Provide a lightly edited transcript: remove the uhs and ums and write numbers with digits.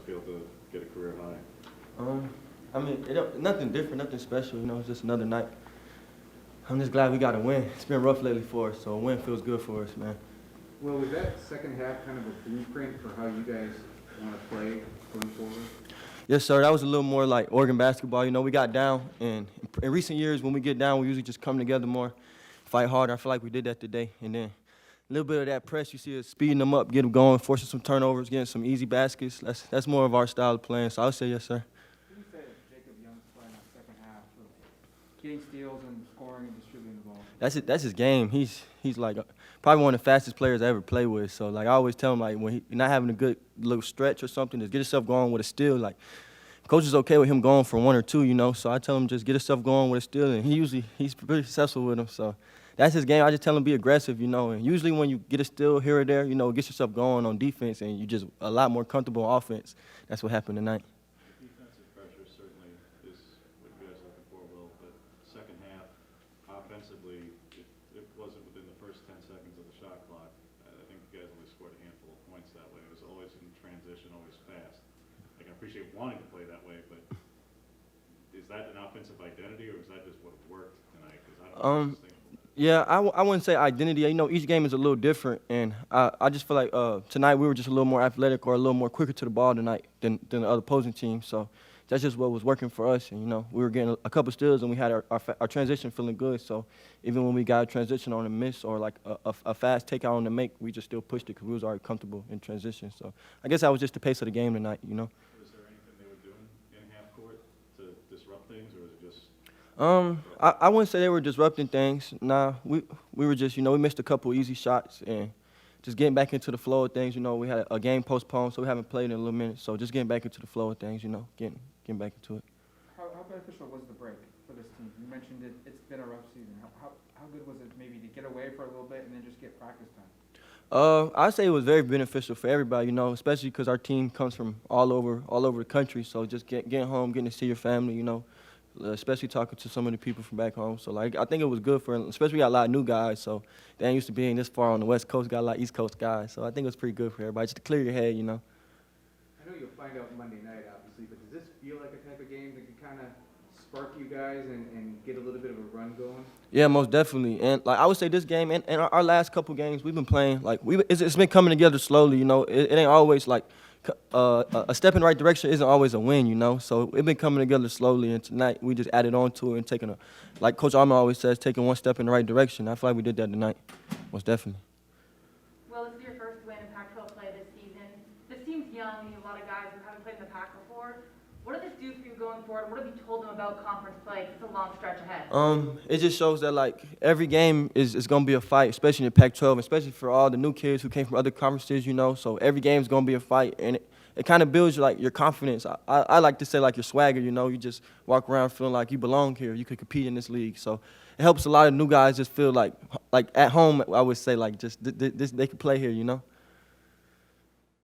feel to get a career high? I mean, nothing different, nothing special. It's just another night. I'm just glad we got a win. It's been rough lately for us, so a win feels good for us, man. Well, was that second half kind of a blueprint for how you guys want to play going forward? Yes, sir. That was a little more like Oregon basketball. We got down, and in recent years, when we get down, we usually just come together more, fight harder. I feel like we did that today. And then a little bit of that press, you see us speeding them up, get them going, forcing some turnovers, getting some easy baskets. That's more of our style of playing, so I would say yes, sir. What do you say of Jacob Young's play in that second half of getting steals and scoring and distributing the ball? That's his game. He's like probably one of the fastest players I ever play with. So like I always tell him, like when you're not having a good little stretch or something, just get yourself going with a steal. Like coach is okay with him going for one or two, So I tell him just get yourself going with a steal, and he's pretty successful with them. So that's his game. I just tell him be aggressive, And usually when you get a steal here or there, get yourself going on defense, and you just a lot more comfortable on offense. That's what happened tonight. Defensive pressure certainly is what you guys are looking for, Will, but second half, offensively, it wasn't within the first 10 seconds of the shot clock. I think you guys only scored a handful of points that way. It was always in transition, always fast. I appreciate wanting to play that way, but is that an offensive identity, or is that just what worked tonight? Because I don't know. Yeah, I wouldn't say identity. Each game is a little different, and I just feel like tonight we were just a little more athletic or a little more quicker to the ball tonight than the other opposing team. So that's just what was working for us. And, we were getting a couple steals, and we had our transition feeling good. So even when we got a transition on a miss or like a fast takeout on the make, we just still pushed it because we was already comfortable in transition. So I guess that was just the pace of the game tonight, Was there anything they were doing in half court to disrupt things, or was it just? I wouldn't say they were disrupting things. Nah, we were just, we missed a couple easy shots and just getting back into the flow of things. We had a game postponed, so we haven't played in a little minute. So just getting back into the flow of things, getting back into it. How beneficial was the break for this team? You mentioned it's been a rough season. How good was it maybe to get away for a little bit and then just get practice time? I'd say it was very beneficial for everybody, especially because our team comes from all over the country. So just getting home, getting to see your family, especially talking to some of the people from back home. So, I think it was good especially we got a lot of new guys. So they ain't used to being this far on the West Coast, got a lot of East Coast guys. So I think it was pretty good for everybody, just to clear your head, I know you'll find out Monday night, obviously, but does this feel like a type of game that could kind of spark you guys and get a little bit of a run going? Yeah, most definitely. And, I would say this game and our last couple games we've been playing, it's been coming together slowly, It ain't always, a step in the right direction isn't always a win, So it's been coming together slowly, and tonight we just added on to it and taking like Coach Armin always says, taking one step in the right direction. I feel like we did that tonight, most definitely. Well, this is your first win in Pac-12 play this season. This team's young. You have a lot of guys who haven't played in the Pac before. What does this do for you going forward? What have you told them about conference play? It's a long stretch ahead. It just shows that every game is going to be a fight, especially in the Pac-12, especially for all the new kids who came from other conferences, So every game is going to be a fight, and it kind of builds your confidence. I like to say your swagger, You just walk around feeling like you belong here. You could compete in this league. So it helps a lot of new guys just feel like at home. I would say just they can play here,